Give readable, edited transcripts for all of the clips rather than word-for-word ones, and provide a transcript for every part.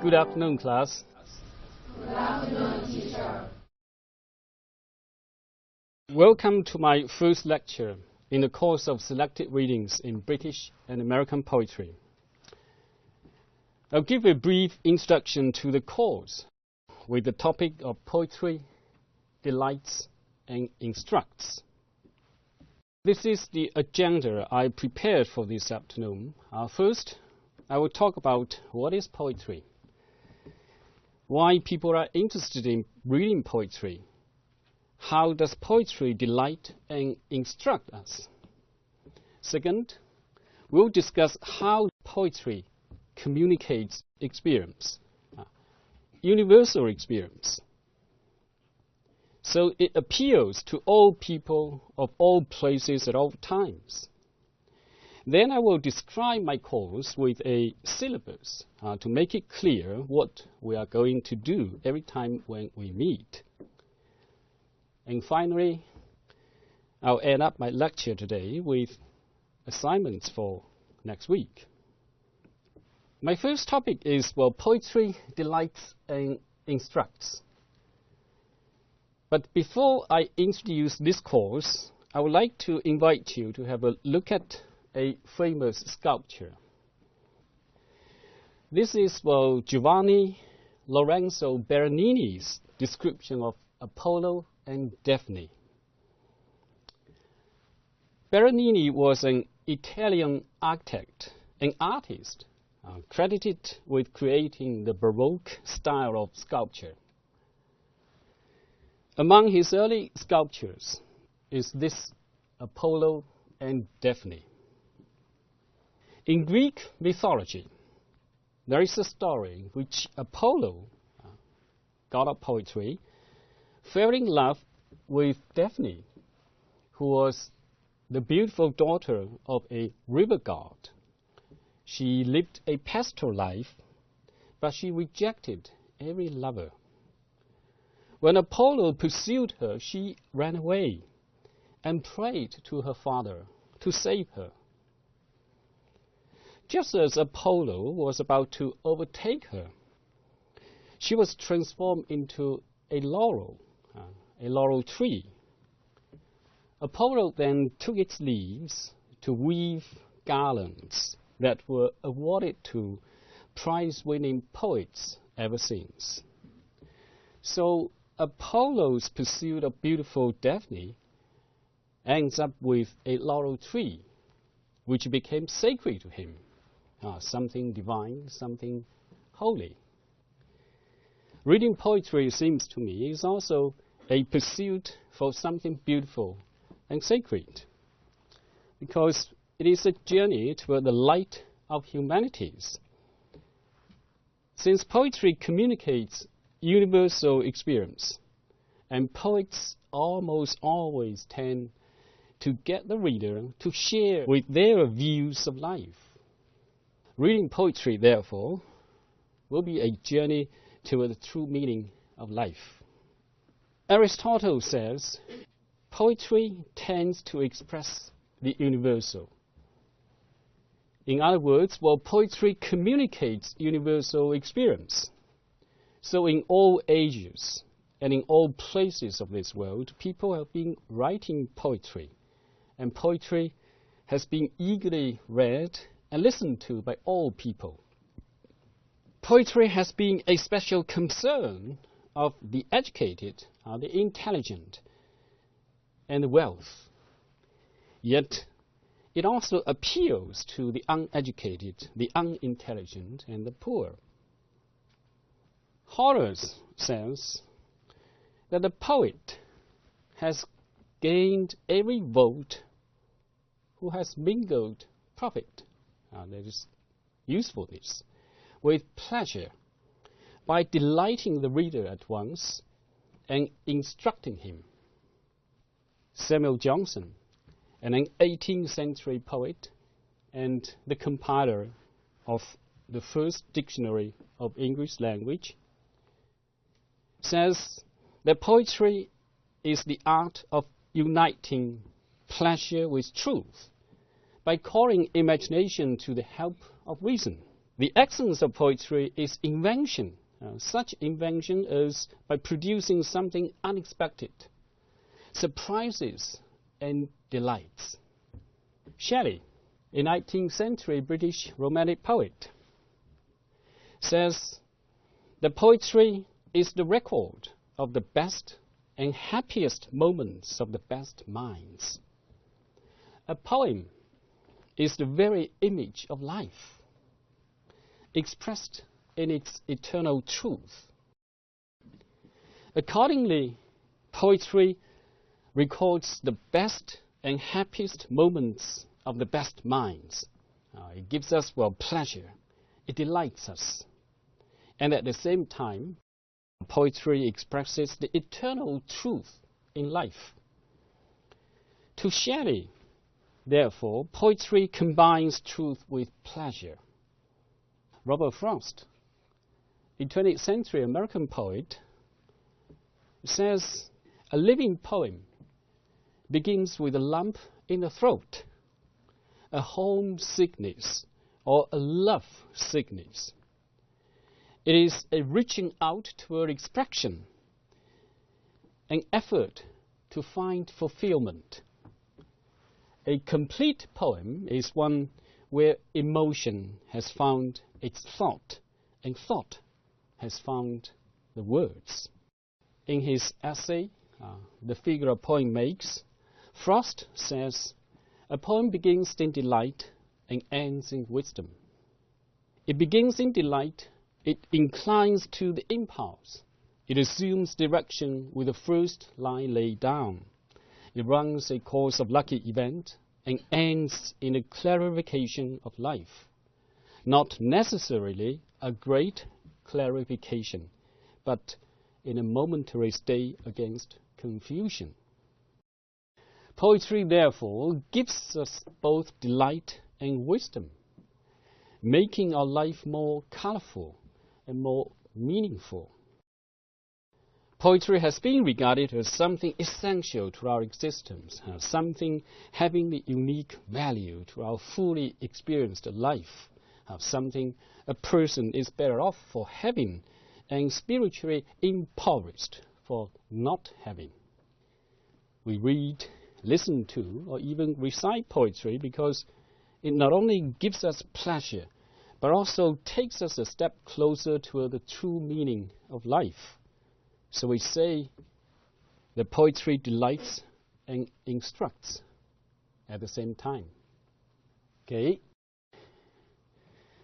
Good afternoon, class. Good afternoon, teacher. Welcome to my first lecture in the course of selected readings in British and American poetry. I'll give a brief introduction to the course with the topic of poetry, delights, and instructs. This is the agenda I prepared for this afternoon. First, I will talk about what is poetry, why people are interested in reading poetry, how does poetry delight and instruct us. Second, we'll discuss how poetry communicates experience, universal experience. So it appeals to all people of all places at all times. Then I will describe my course with a syllabus to make it clear what we are going to do every time when we meet. And finally, I'll end up my lecture today with assignments for next week. My first topic is, poetry delights and instructs. But before I introduce this course, I would like to invite you to have a look at a famous sculpture. This is Giovanni Lorenzo Bernini's description of Apollo and Daphne. Bernini was an Italian architect and artist, credited with creating the Baroque style of sculpture. Among his early sculptures is this Apollo and Daphne. In Greek mythology, there is a story in which Apollo, god of poetry, fell in love with Daphne, who was the beautiful daughter of a river god. She lived a pastoral life, but she rejected every lover. When Apollo pursued her, she ran away and prayed to her father to save her. Just as Apollo was about to overtake her, she was transformed into a laurel tree. Apollo then took its leaves to weave garlands that were awarded to prize-winning poets ever since. So Apollo's pursuit of beautiful Daphne ends up with a laurel tree, which became sacred to him, something divine, something holy. Reading poetry, it seems to me, is also a pursuit for something beautiful and sacred, because it is a journey toward the light of humanities. Since poetry communicates universal experience, and poets almost always tend to get the reader to share with their views of life. Reading poetry, therefore, will be a journey toward the true meaning of life. Aristotle says, poetry tends to express the universal. In other words, poetry communicates universal experience. So in all ages and in all places of this world, people have been writing poetry, and poetry has been eagerly read and listened to by all people. Poetry has been a special concern of the educated, the intelligent, and the wealth. Yet it also appeals to the uneducated, the unintelligent, and the poor. Horace says that the poet has gained every vote who has mingled profit, that is usefulness, with pleasure, by delighting the reader at once and instructing him. Samuel Johnson, an 18th century poet and the compiler of the first dictionary of English language, says that poetry is the art of uniting pleasure with truth by calling imagination to the help of reason. The essence of poetry is invention, such invention as by producing something unexpected, surprises and delights. Shelley, a 19th century British romantic poet, says that poetry is the record of the best and happiest moments of the best minds. A poem is the very image of life, expressed in its eternal truth. Accordingly, poetry records the best and happiest moments of the best minds. It gives us, pleasure. It delights us. And at the same time, poetry expresses the eternal truth in life. To Shelley, therefore, poetry combines truth with pleasure. Robert Frost, a 20th century American poet, says a living poem begins with a lump in the throat, a homesickness or a love sickness. It is a reaching out toward expression, an effort to find fulfillment. A complete poem is one where emotion has found its thought, and thought has found the words. In his essay, The Figure a Poem Makes, Frost says, a poem begins in delight and ends in wisdom. It begins in delight, it inclines to the impulse, it assumes direction with the first line laid down. It runs a course of lucky event and ends in a clarification of life. Not necessarily a great clarification, but in a momentary stay against confusion. Poetry, therefore, gives us both delight and wisdom, making our life more colorful and more meaningful. Poetry has been regarded as something essential to our existence, something having the unique value to our fully experienced life, something a person is better off for having and spiritually impoverished for not having. We read, listen to, or even recite poetry because it not only gives us pleasure, but also takes us a step closer to the true meaning of life. So we say that poetry delights and instructs at the same time. Okay.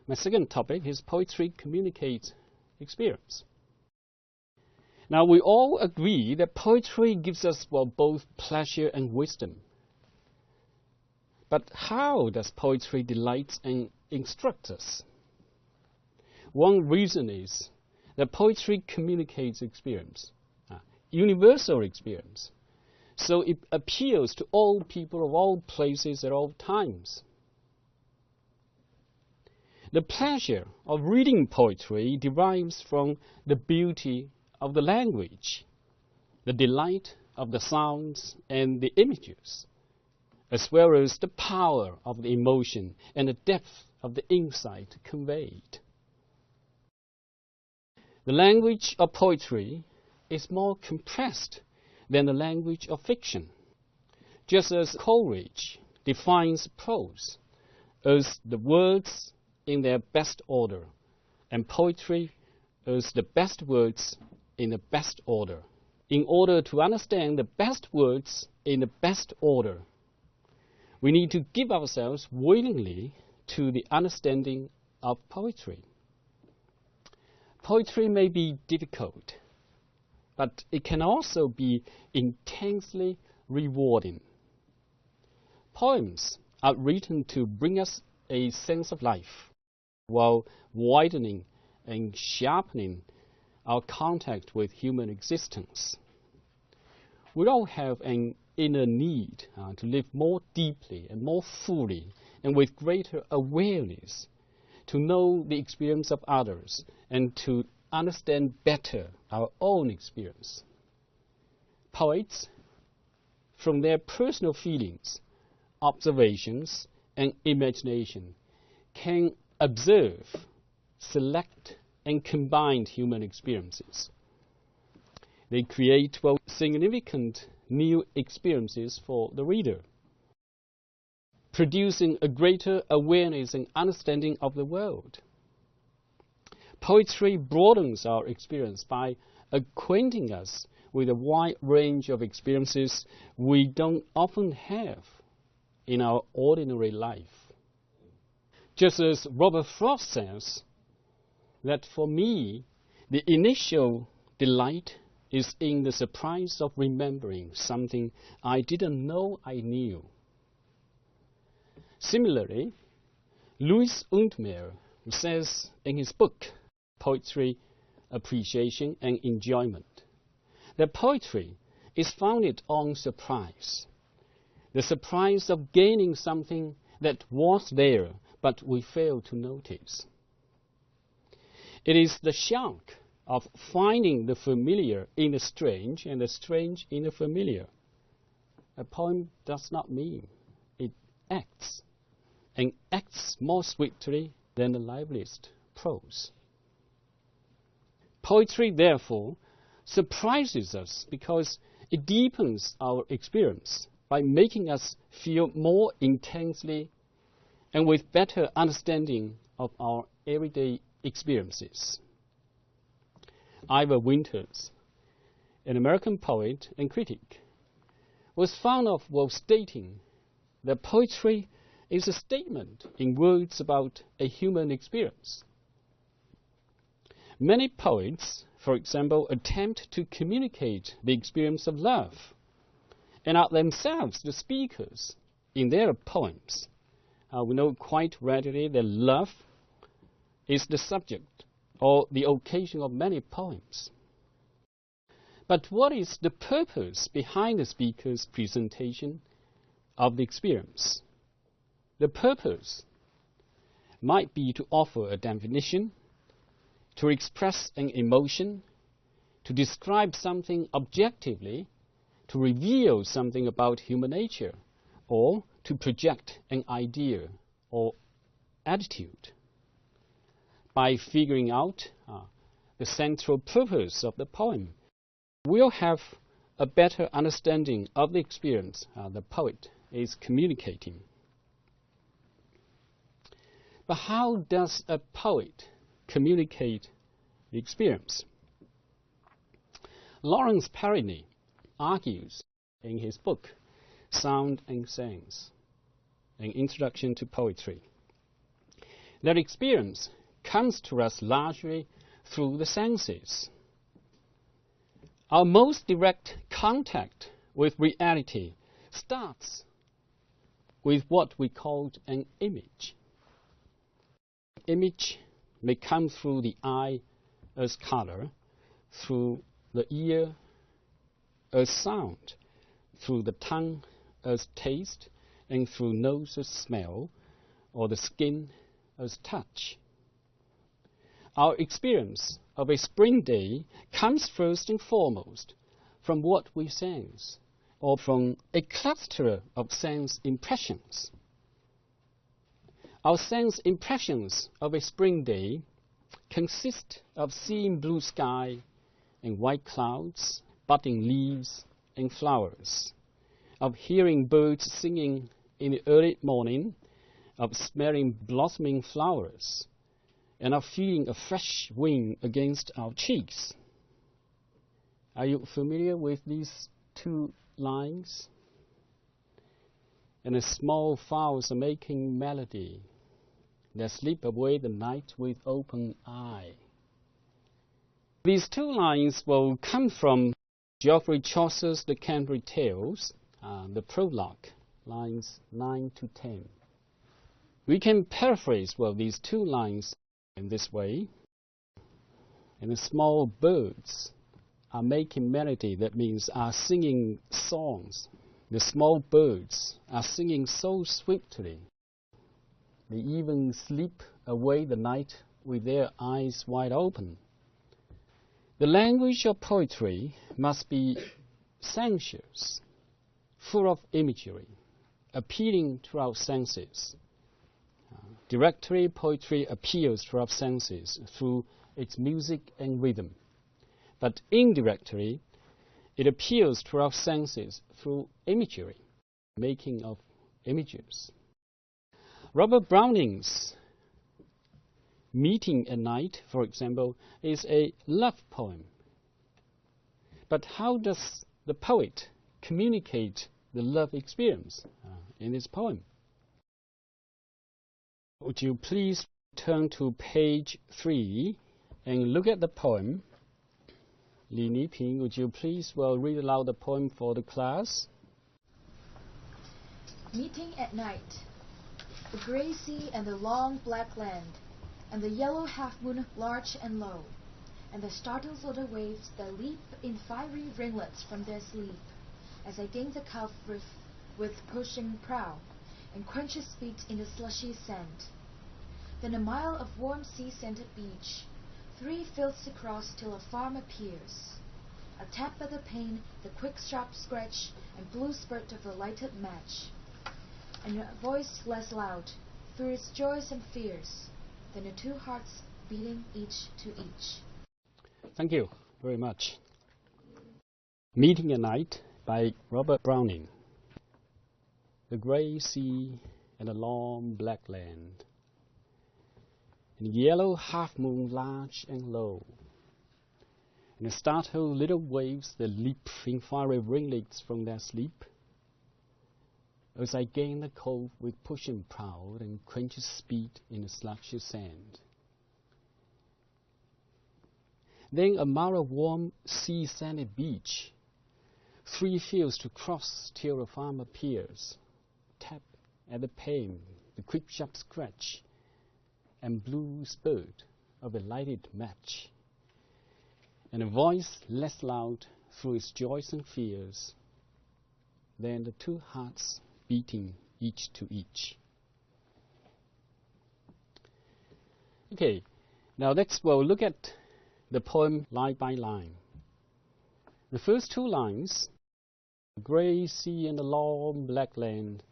My second topic is poetry communicates experience. Now, we all agree that poetry gives us, both pleasure and wisdom. But how does poetry delight and instruct us? One reason is that poetry communicates experience, universal experience. So it appeals to all people of all places at all times. The pleasure of reading poetry derives from the beauty of the language, the delight of the sounds and the images, as well as the power of the emotion and the depth of the insight conveyed. The language of poetry is more compressed than the language of fiction, just as Coleridge defines prose as the words in their best order, and poetry as the best words in the best order. In order to understand the best words in the best order, we need to give ourselves willingly to the understanding of poetry. Poetry may be difficult, but it can also be intensely rewarding. Poems are written to bring us a sense of life, while widening and sharpening our contact with human existence. We all have an inner need to live more deeply and more fully and with greater awareness, to know the experience of others and to understand better our own experience. Poets, from their personal feelings, observations, and imagination, can observe select and combined human experiences. They create significant new experiences for the reader, producing a greater awareness and understanding of the world. Poetry broadens our experience by acquainting us with a wide range of experiences we don't often have in our ordinary life. Just as Robert Frost says, that for me, the initial delight is in the surprise of remembering something I didn't know I knew. Similarly, Louis Untermeyer says in his book, Poetry, Appreciation and Enjoyment, that poetry is founded on surprise, the surprise of gaining something that was there but we fail to notice. It is the shock of finding the familiar in the strange and the strange in the familiar. A poem does not mean, it acts, and acts more sweetly than the liveliest prose. Poetry, therefore, surprises us because it deepens our experience by making us feel more intensely and with better understanding of our everyday experiences. Ivor Winters, an American poet and critic, was fond of stating that poetry is a statement in words about a human experience. Many poets, for example, attempt to communicate the experience of love and are themselves the speakers in their poems. We know quite readily that love is the subject or the occasion of many poems. But what is the purpose behind the speaker's presentation of the experience? The purpose might be to offer a definition, to express an emotion, to describe something objectively, to reveal something about human nature, or to project an idea or attitude. By figuring out the central purpose of the poem, we'll have a better understanding of the experience the poet is communicating. But how does a poet communicate the experience? Lawrence Perrine argues in his book, Sound and Sense, an introduction to poetry, that experience comes to us largely through the senses. Our most direct contact with reality starts with what we call an image. Image may come through the eye as color, through the ear as sound, through the tongue as taste, and through nose as smell, or the skin as touch. Our experience of a spring day comes first and foremost from what we sense, or from a cluster of sense impressions. Our sense impressions of a spring day consist of seeing blue sky and white clouds, budding leaves and flowers, of hearing birds singing in the early morning, of smelling blossoming flowers, and of feeling a fresh wind against our cheeks. Are you familiar with these two lines? And the small fowls are making melody. They sleep away the night with open eye. These two lines will come from Geoffrey Chaucer's The Canterbury Tales, the prologue, lines 9 to 10. We can paraphrase these two lines in this way. And the small birds are making melody, that means are singing songs. The small birds are singing so sweetly. They even sleep away the night with their eyes wide open. The language of poetry must be sensuous, full of imagery, appealing to our senses, Directory poetry appeals to our senses through its music and rhythm, but indirectly it appeals to our senses through imagery, making of images. Robert Browning's Meeting at Night, for example, is a love poem. But how does the poet communicate the love experience in his poem? Would you please turn to page 3 and look at the poem? Li Niping, would you please read aloud the poem for the class? Meeting at night. The grey sea and the long black land, and the yellow half-moon large and low, and the startled little waves that leap in fiery ringlets from their sleep, as I gain the Calf Reef with pushing prow, and quench his feet in the slushy sand. Then a mile of warm sea-scented beach, 3 fields to cross till a farm appears. A tap at the pane, the quick sharp scratch, and blue spurt of a lighted match, and a voice less loud, through its joys and fears, than the 2 hearts beating each to each. Thank you very much. Meeting at Night by Robert Browning. The grey sea and the long black land, and yellow half-moon large and low, and the startled little waves that leap in fiery ringlets from their sleep, as I gain the cove with pushing prow and quench speed in the slushy sand. Then a mile of warm sea-sanded beach, 3 fields to cross till the farm appears. Tap at the pane, the quick sharp scratch, and blue spurt of a lighted match, and a voice less loud through its joys and fears, than the 2 hearts beating each to each. Okay, now let's look at the poem line by line. The first 2 lines, the grey sea and the long black land,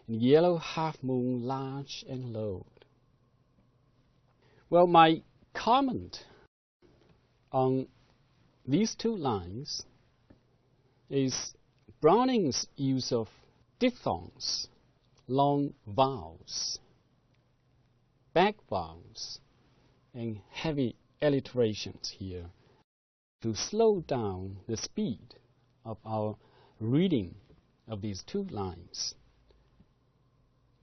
and yellow half-moon large and low. Well, my comment on these 2 lines is Browning's use of diphthongs, long vowels, back vowels, and heavy alliterations here to slow down the speed of our reading of these 2 lines,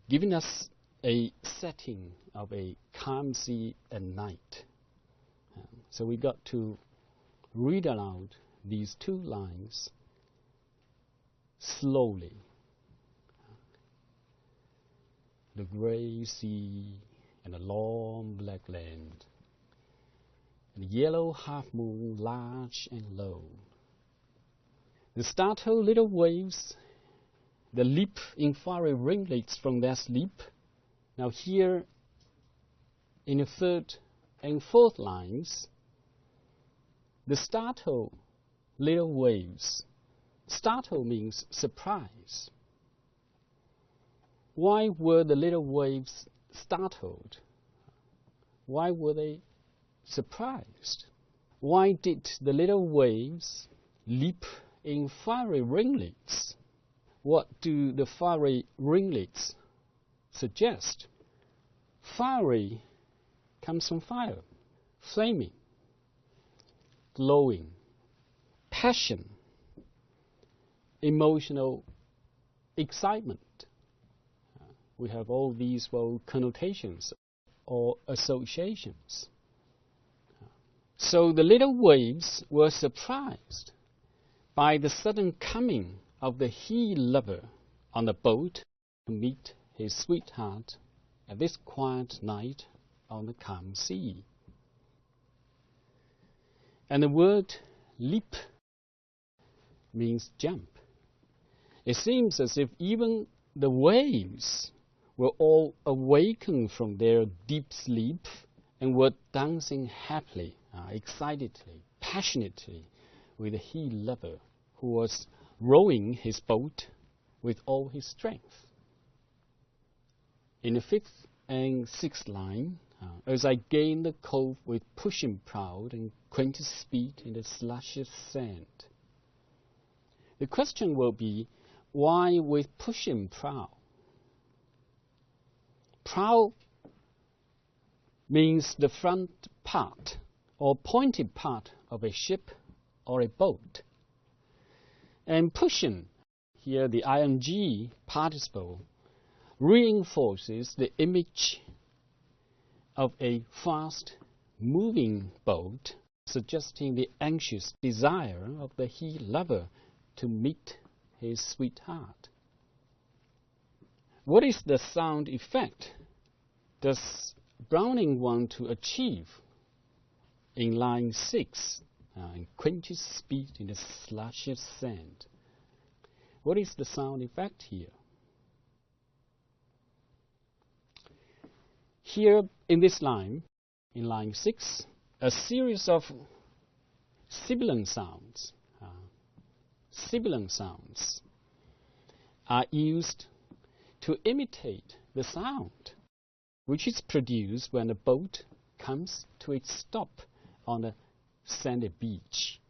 giving us a setting of a calm sea at night. So we got to read aloud these 2 lines slowly. The grey sea and the long black land, and the yellow half-moon large and low. The startled little waves that leap in fiery ringlets from their sleep. Now here, in the 3rd and 4th lines, the startled little waves. Startle means surprise. Why were the little waves startled? Why were they surprised? Why did the little waves leap in fiery ringlets? What do the fiery ringlets suggest? Fiery comes from fire, flaming, glowing, passion, emotional excitement. We have all these connotations or associations. So the little waves were surprised by the sudden coming of the he-lover on the boat to meet his sweetheart at this quiet night on the calm sea. And the word leap means jump. It seems as if even the waves were all awakened from their deep sleep and were dancing happily, excitedly, passionately with the he-lover who was rowing his boat with all his strength. In the 5th and 6th line, as I gain the cove with pushing proud and quaintest speed in the slushy sand. The question will be, why with pushing prow? Prow means the front part or pointed part of a ship or a boat. And pushing, here the ing participle, reinforces the image of a fast-moving boat, suggesting the anxious desire of the he lover to meet his sweetheart. What is the sound effect does Browning want to achieve in line 6, in quaintest speed in the slushy sand? What is the sound effect here? Here in this line, in line 6, a series of sibilant sounds are used to imitate the sound which is produced when a boat comes to its stop on a sandy beach.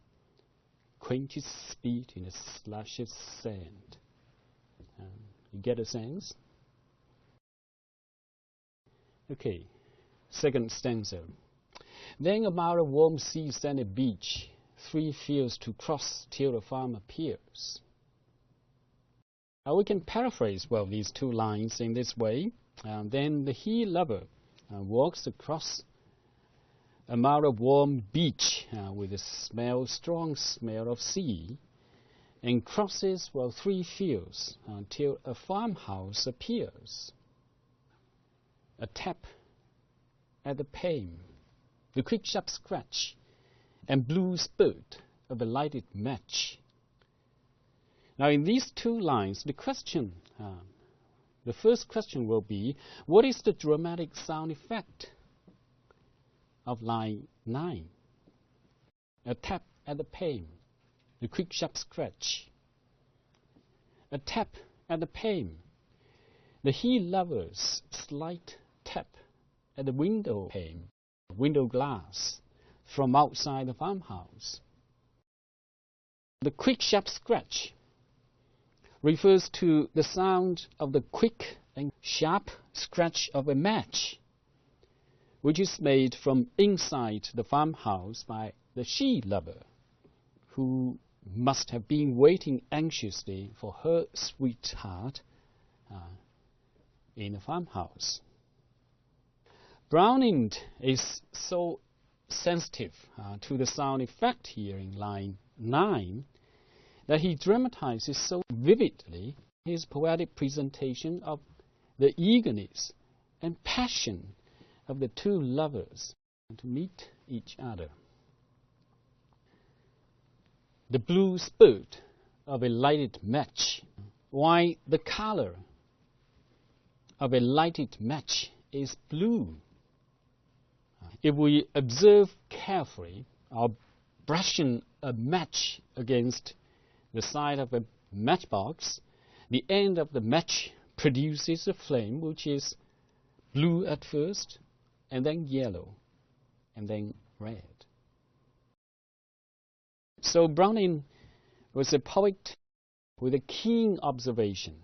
Quaintest speed in the slushy sand. You get a sense? Okay, second stanza. Then about a warm sea sandy beach, 3 fields to cross till the farm appears. We can paraphrase these 2 lines in this way. Then the he lover walks across a mile of warm beach with a strong smell of sea, and crosses 3 fields until a farmhouse appears. A tap at the pane, the quick sharp scratch, and blue spurt of a lighted match. Now in these 2 lines, the first question will be, what is the dramatic sound effect of line 9? A tap at the pane, the quick sharp scratch. A tap at the pane, the he lover's slight tap at the window pane, window glass, from outside the farmhouse. The quick sharp scratch refers to the sound of the quick and sharp scratch of a match, which is made from inside the farmhouse by the she lover, who must have been waiting anxiously for her sweetheart in the farmhouse. Browning is so sensitive to the sound effect here in line 9 that he dramatizes so vividly his poetic presentation of the eagerness and passion of the 2 lovers to meet each other. The blue spurt of a lighted match. Why the color of a lighted match is blue? If we observe carefully, or brushing a match against the side of a matchbox, the end of the match produces a flame which is blue at first, and then yellow, and then red. So Browning was a poet with a keen observation,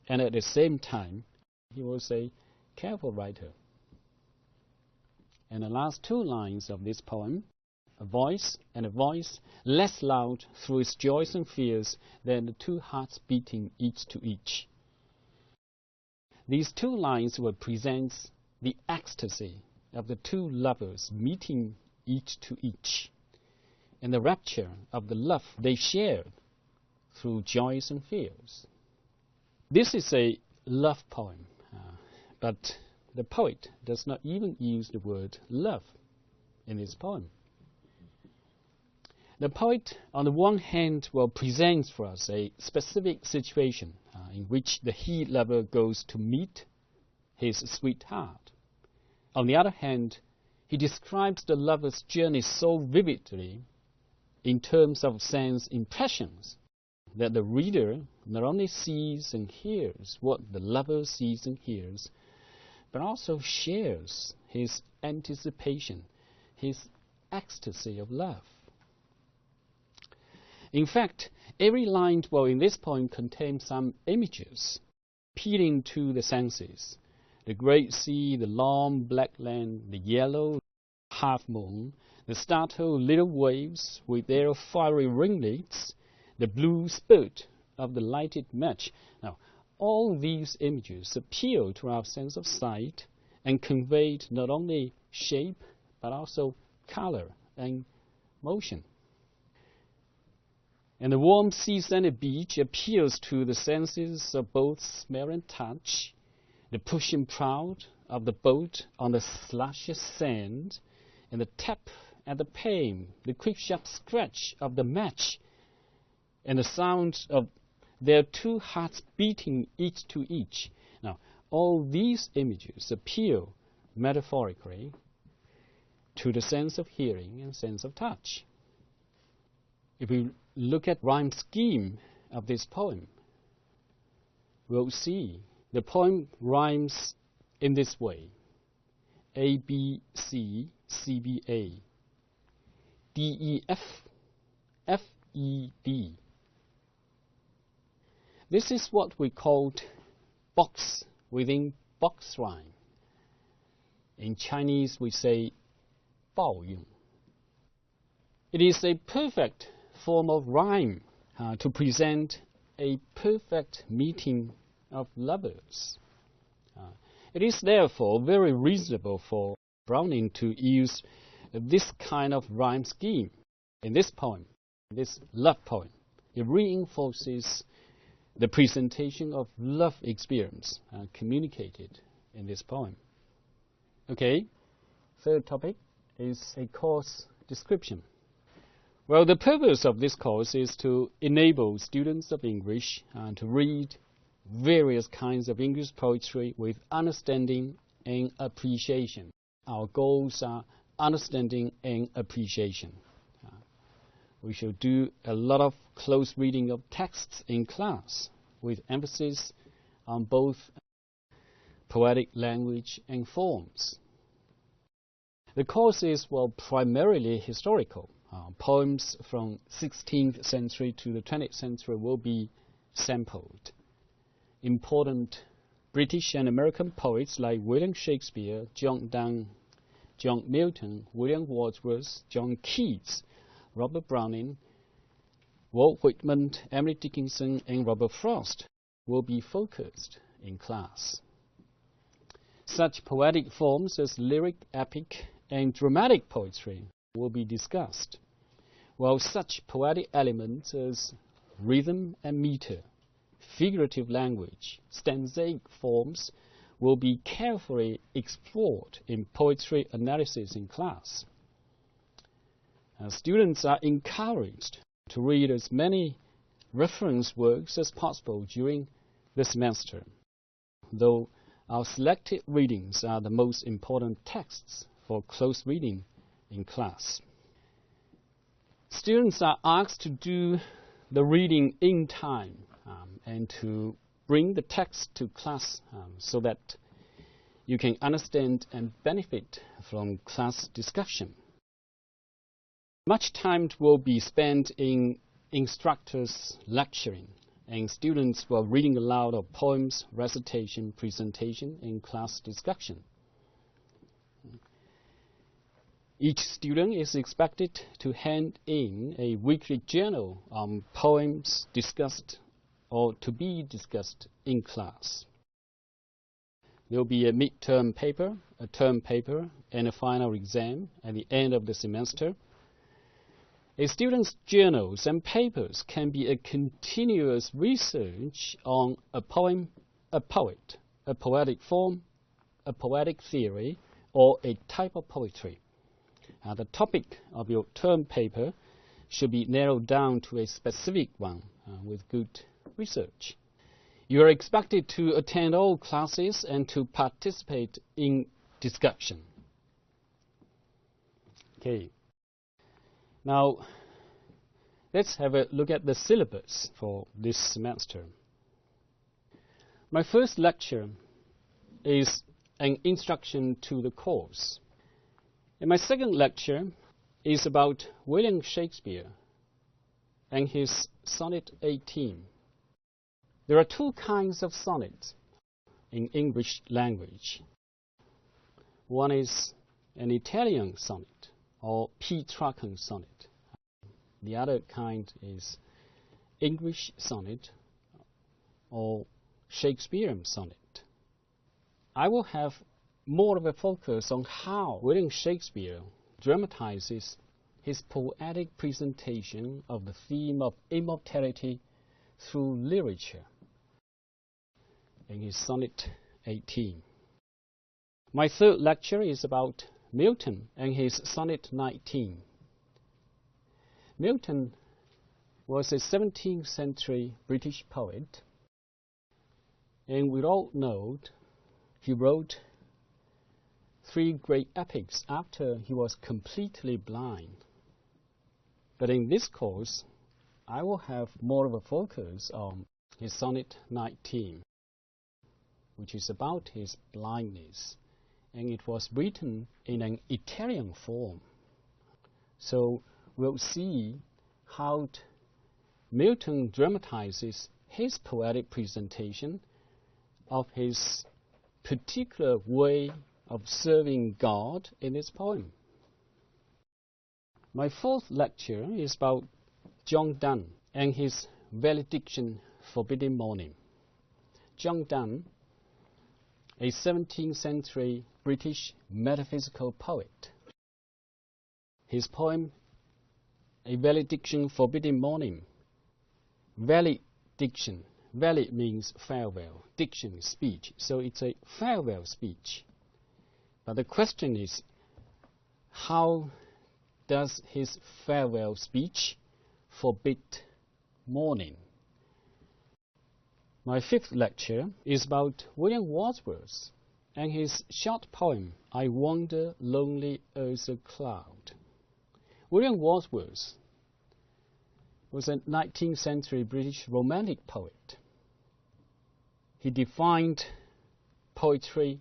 and at the same time, he was a careful writer. And the last 2 lines of this poem, a voice less loud through its joys and fears than the 2 hearts beating each to each. These 2 lines will present the ecstasy of the 2 lovers meeting each to each, and the rapture of the love they shared through joys and fears. This is a love poem, but the poet does not even use the word love in his poem. The poet, on the one hand, will present for us a specific situation in which the he lover goes to meet his sweetheart. On the other hand, he describes the lover's journey so vividly in terms of sense impressions that the reader not only sees and hears what the lover sees and hears, but also shares his anticipation, his ecstasy of love. In fact, every line in this poem contains some images appealing to the senses. The great sea, the long black land, the yellow half moon, the startled little waves with their fiery ringlets, the blue spurt of the lighted match. Now, all these images appeal to our sense of sight and convey not only shape but also color and motion. And the warm sea-sanded beach appeals to the senses of both smell and touch. The pushing prow of the boat on the slushy sand, and the tap and the pain, the quick sharp scratch of the match, and the sound of their two hearts beating each to each. Now, all these images appeal metaphorically to the sense of hearing and sense of touch. If we look at rhyme scheme of this poem, we'll see the poem rhymes in this way: A, B, C, C, B, A, D, E, F, F, E, D. This is what we called box within box rhyme. In Chinese, we say 抱用. It is a perfect form of rhyme to present a perfect meeting of lovers. It is therefore very reasonable for Browning to use this kind of rhyme scheme in this poem, this love poem. It reinforces the presentation of love experience communicated in this poem. Okay, third topic is a course description. Well, the purpose of this course is to enable students of English to read various kinds of English poetry with understanding and appreciation. Our goals are understanding and appreciation. We shall do a lot of close reading of texts in class with emphasis on both poetic language and forms. The course is, primarily historical. Poems from 16th century to the 20th century will be sampled. Important British and American poets like William Shakespeare, John Donne, John Milton, William Wordsworth, John Keats, Robert Browning, Walt Whitman, Emily Dickinson, and Robert Frost will be focused in class. Such poetic forms as lyric, epic, and dramatic poetry will be discussed, while such poetic elements as rhythm and meter, figurative language, stanzaic forms will be carefully explored in poetry analysis in class. Students are encouraged to read as many reference works as possible during the semester, though our selected readings are the most important texts for close reading in class. Students are asked to do the reading in time and to bring the text to class so that you can understand and benefit from class discussion. Much time will be spent in instructors lecturing, and students will reading aloud of poems, recitation, presentation, and class discussion. Each student is expected to hand in a weekly journal on poems discussed or to be discussed in class. There will be a midterm paper, a term paper, and a final exam at the end of the semester. A student's journals and papers can be a continuous research on a poem, a poet, a poetic form, a poetic theory, or a type of poetry. The topic of your term paper should be narrowed down to a specific one with good research. You are expected to attend all classes and to participate in discussion. Okay. Now, let's have a look at the syllabus for this semester. My first lecture is an introduction to the course. And my second lecture is about William Shakespeare and his Sonnet 18. There are two kinds of sonnets in English language. One is an Italian sonnet or Petrarchan sonnet. The other kind is English sonnet or Shakespearean sonnet. I will have more of a focus on how William Shakespeare dramatizes his poetic presentation of the theme of immortality through literature in his Sonnet 18. My third lecture is about Milton and his Sonnet 19. Milton was a 17th century British poet, and we all know he wrote 3 great epics after he was completely blind. But in this course, I will have more of a focus on his Sonnet 19, which is about his blindness, and it was written in an Italian form. So we'll see how Milton dramatizes his poetic presentation of his particular way of serving God in this poem. My fourth lecture is about John Donne and his Valediction Forbidden Morning. John Donne, a 17th century British metaphysical poet. His poem, A Valediction Forbidden Morning. Valediction. Valid means farewell. Diction is speech. So it's a farewell speech. But the question is, how does his farewell speech forbid morning? My fifth lecture is about William Wordsworth and his short poem, I Wander Lonely as a Cloud. William Wordsworth was a 19th century British Romantic poet. He defined poetry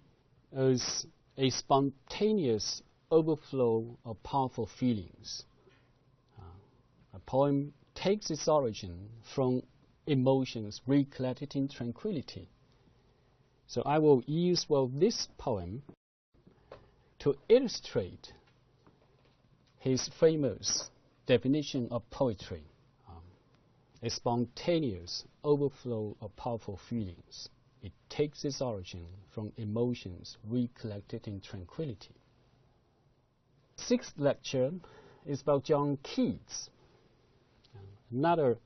as a spontaneous overflow of powerful feelings. A poem takes its origin from emotions recollected in tranquility. So I will use this poem to illustrate his famous definition of poetry, a spontaneous overflow of powerful feelings. It takes its origin from emotions recollected in tranquility. Sixth lecture is about John Keats, another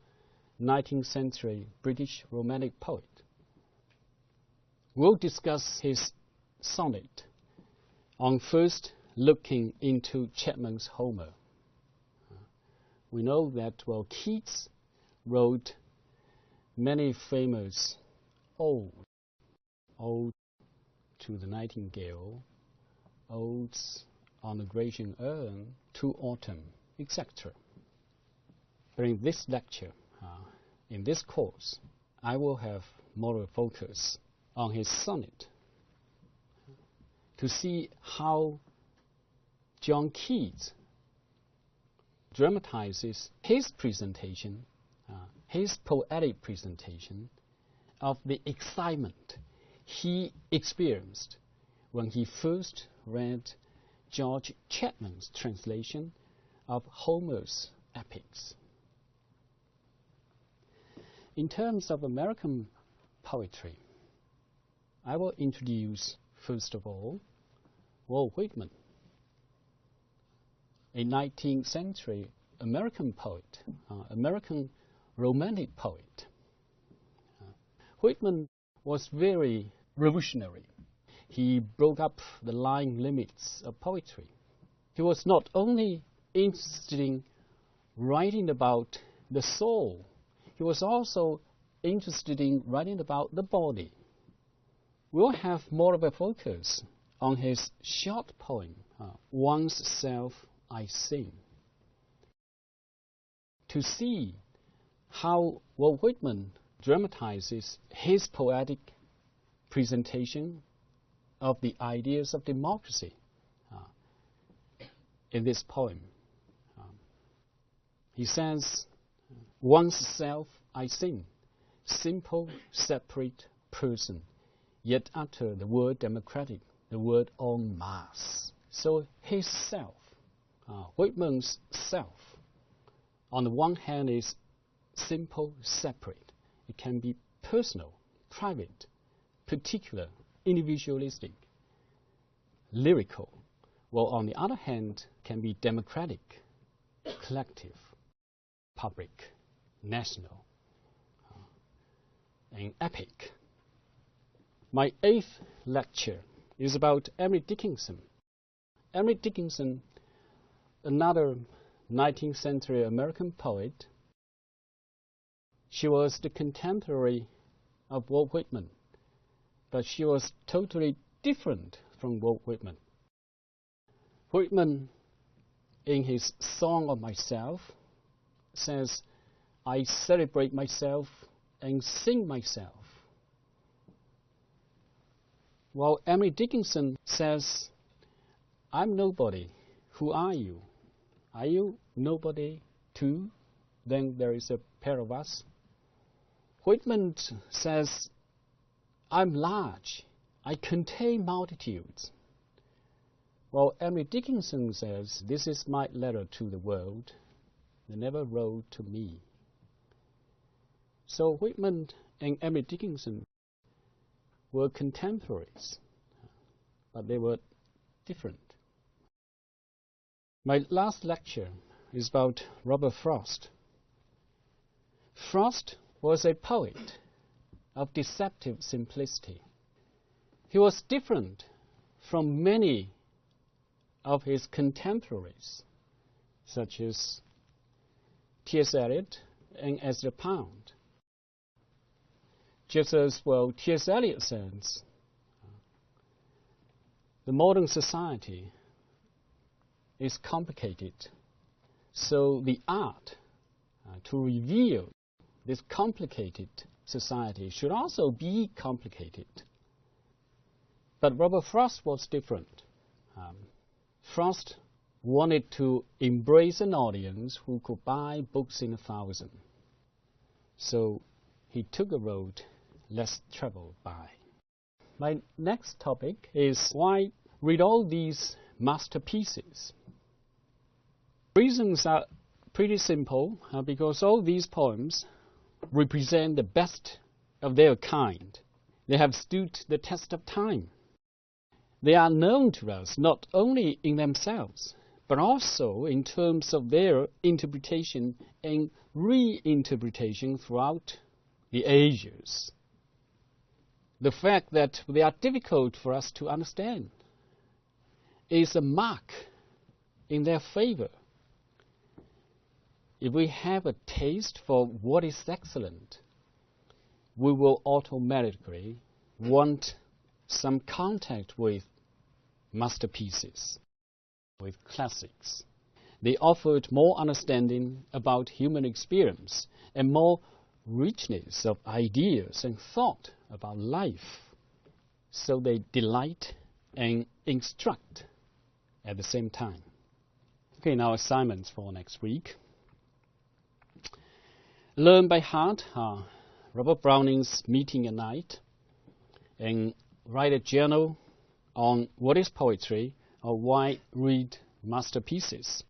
19th century British Romantic poet. We'll discuss his sonnet on first looking into Chapman's Homer. We know that, Keats wrote many famous odes, Ode to the Nightingale, Odes on the Grecian Urn, to Autumn, etc. But in this lecture, in this course, I will have more of a focus on his sonnet to see how John Keats dramatizes his presentation, his poetic presentation of the excitement he experienced when he first read George Chapman's translation of Homer's epics. In terms of American poetry, I will introduce, first of all, Walt Whitman, a 19th century American poet, American Romantic poet. Whitman was very revolutionary. He broke up the line limits of poetry. He was not only interested in writing about the soul, he was also interested in writing about the body. We'll have more of a focus on his short poem, One's Self I Sing, to see how Walt Whitman dramatizes his poetic presentation of the ideas of democracy in this poem. He says, "Once self I sing, simple, separate person, yet utter the word democratic, the word en masse." So his self, Whitman's self, on the one hand is simple, separate. It can be personal, private, particular, individualistic, lyrical, while on the other hand can be democratic, collective, public, national, and epic. My 8th lecture is about Emily Dickinson. Emily Dickinson, another 19th century American poet. She was the contemporary of Walt Whitman, but she was totally different from Walt Whitman. Whitman, in his Song of Myself, says, "I celebrate myself and sing myself." While Emily Dickinson says, "I'm nobody. Who are you? Are you nobody too? Then there is a pair of us." Whitman says, "I'm large. I contain multitudes." While Emily Dickinson says, "This is my letter to the world. They never wrote to me." So Whitman and Emily Dickinson were contemporaries, but they were different. My last lecture is about Robert Frost. Frost was a poet of deceptive simplicity. He was different from many of his contemporaries, such as T.S. Eliot and Ezra Pound. Just as, well, T.S. Eliot says, the modern society is complicated, so the art to reveal this complicated society should also be complicated. But Robert Frost was different. Frost wanted to embrace an audience who could buy books in 1,000. So he took a road less traveled by. My next topic is why read all these masterpieces. Reasons are pretty simple, because all these poems represent the best of their kind. They have stood the test of time. They are known to us not only in themselves, but also in terms of their interpretation and reinterpretation throughout the ages. The fact that they are difficult for us to understand is a mark in their favor. If we have a taste for what is excellent, we will automatically want some contact with masterpieces, with classics. They offered more understanding about human experience and more richness of ideas and thought about life. So they delight and instruct at the same time. Okay, now assignments for next week. Learn by heart Robert Browning's Meeting@Night and write a journal on what is poetry or why read masterpieces.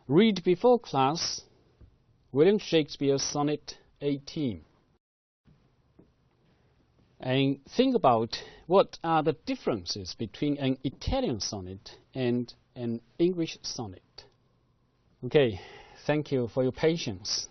Read before class William Shakespeare's Sonnet 18 and think about what are the differences between an Italian sonnet and an English sonnet. Okay, thank you for your patience.